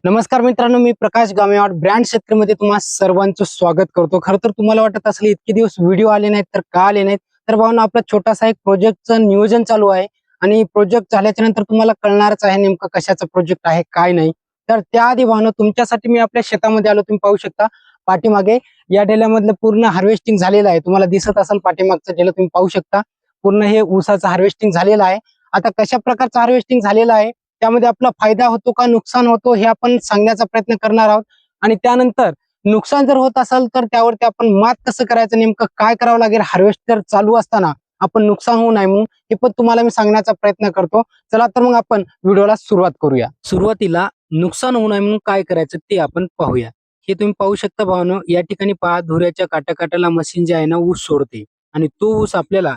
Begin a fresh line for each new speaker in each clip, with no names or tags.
नमस्कार मित्रांनो, मी प्रकाश गामेवाड ब्रँड शेतकरीमध्ये तुम्हा सर्वांचं स्वागत करतो। खरं तर तुम्हाला वाटत असेल इतके दिवस व्हिडिओ आले नाहीत तर का आले नाहीत, तर भावना आपला छोटासा एक प्रोजेक्टचं नियोजन चालू आहे आणि प्रोजेक्ट झाल्याच्या नंतर तुम्हाला कळणारच आहे नेमकं कशाचा प्रोजेक्ट आहे काय नाही। तर त्याआधी भावना तुमच्यासाठी मी आपल्या शेतामध्ये आलो। तुम्ही पाहू शकता पाठीमागे या ढेल्यामधलं पूर्ण हार्वेस्टिंग झालेलं आहे। तुम्हाला दिसत असेल पाठीमागचं ढेलं तुम्ही पाहू शकता, पूर्ण हे ऊसाचं हार्वेस्टिंग झालेलं आहे। आता कशा प्रकारचं हार्वेस्टिंग झालेलं आहे, त्यामध्ये आपला फायदा होतो का नुकसान होतो हे आपण सांगण्याचा प्रयत्न करणार आहोत। आणि त्यानंतर नुकसान जर होत असेल तर त्यावरती आपण मात कसं करायचं, नेमकं काय करावं लागेल हार्वेस्टर चालू असताना आपण नुकसान होऊ नये म्हणून हे पण तुम्हाला मी सांगण्याचा प्रयत्न करतो। चला तर मग आपण व्हिडिओला सुरुवात करूया। सुरुवातीला नुकसान होऊ नये म्हणून काय करायचं ते आपण पाहूया। हे तुम्ही पाहू शकता भावानो, या ठिकाणी पहा धुऱ्याच्या काटाकाटाला मशीन जे आहे ना ऊस सोडते आणि तो ऊस आपल्याला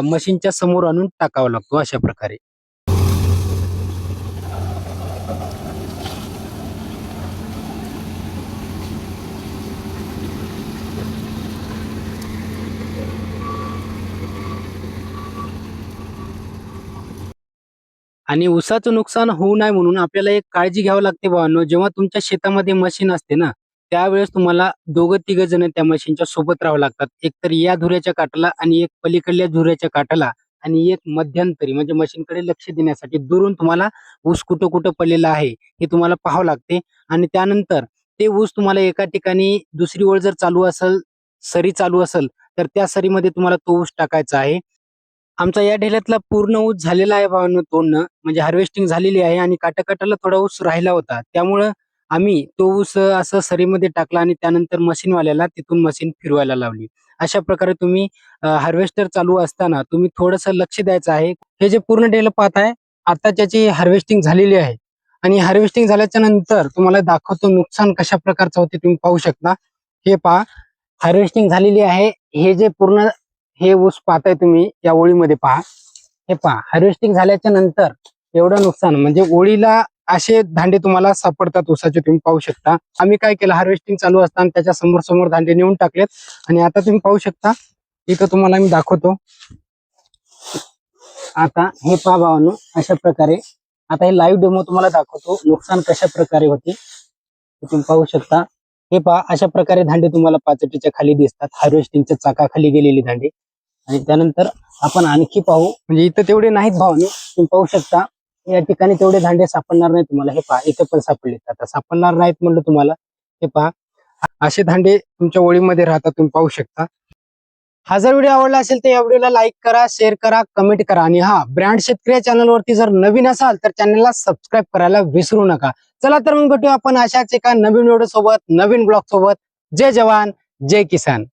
मशीनच्या समोर आणून टाकावा लागतो अशा प्रकारे। आणि ऊसाचं नुकसान होऊ नये म्हणून आपल्याला एक काळजी घ्यावी लागते भावांनो। जेव्हा तुमच्या शेतामध्ये मशीन असते ना, त्यावेळेस तुम्हाला दोघं तिघ जण त्या मशीनच्या सोबत राहावं लागतात। एक तर या धुऱ्याच्या काठाला आणि एक पलीकडल्या धुऱ्याच्या काठाला आणि एक मध्यंतरी, म्हणजे मशीनकडे लक्ष देण्यासाठी दुरून तुम्हाला ऊस कुठं कुठं पडलेला आहे हे तुम्हाला पाहावं लागते। आणि त्यानंतर ते ऊस तुम्हाला एका ठिकाणी दुसरी ओळ जर चालू असेल, सरी चालू असेल, तर त्या सरीमध्ये तुम्हाला तो ऊस टाकायचा आहे। आमचा या ढेल्यातला पूर्ण ऊस झालेला आहे भावांनो, तोडणं म्हणजे हार्वेस्टिंग झालेली आहे आणि काटाकाटाला थोडा ऊस राहिला होता, त्यामुळं आम्ही तो ऊस असं सरीमध्ये टाकला आणि त्यानंतर मशीनवाल्याला तिथून मशीन फिरवायला लावली। अशा प्रकारे तुम्ही हार्वेस्टर चालू असताना तुम्ही थोडंसं लक्ष द्यायचं आहे। हे जे पूर्ण ढेलं पाहताय, आता त्याची हार्वेस्टिंग झालेली आहे आणि हार्वेस्टिंग झाल्याच्या नंतर तुम्हाला दाखवतो नुकसान कशा प्रकारचं होते। तुम्ही पाहू शकता, हे पहा हार्वेस्टिंग झालेली आहे। हे जे पूर्ण हे ऊस पाहताय तुम्ही या ओळीमध्ये पहा, हे पहा हार्वेस्टिंग झाल्याच्या नंतर एवढं नुकसान, म्हणजे ओळीला असे धांडे तुम्हाला सापडतात ऊसाचे। तुम्ही पाहू शकता आम्ही काय केलं, हार्वेस्टिंग चालू असताना त्याच्या समोर समोर धांडे नेऊन टाकलेत आणि आता तुम्ही पाहू शकता इथं तुम्हाला मी दाखवतो। आता हे पहा भावांनो, अशा प्रकारे आता हे लाईव्ह डेमो तुम्हाला दाखवतो नुकसान कशा प्रकारे होते। तुम्ही पाहू शकता, हे पहा अशा प्रकारे धांडे तुम्हाला पाचटीच्या खाली दिसतात, हार्वेस्टिंगच्या चाकाखाली गेलेली धांडे। आणि त्यानंतर आपण आणखी पाहू, म्हणजे इथं तेवढे नाहीत भावांनो, तुम्ही पाहू शकता या ठिकाणी तेवढे धांडे सापडणार नाही तुम्हाला। हे पहा इथं पण सापडले, आता सापडणार नाहीत म्हणलं तुम्हाला। हे पहा असे धांडे तुमच्या ओळीमध्ये राहतात, तुम्ही पाहू शकता। हा जर व्हिडिओ आवडला असेल तर या व्हिडिओला लाईक करा, शेअर करा, कमेंट करा आणि हा ब्रँड शेतकरी चॅनलवरती जर नवीन असाल तर चॅनलला सबस्क्राईब करायला विसरू नका। चला तर मग भेटूया आपण अशाच एका नवीन व्हिडिओ सोबत, नवीन ब्लॉग सोबत। जय जवान जय किसान।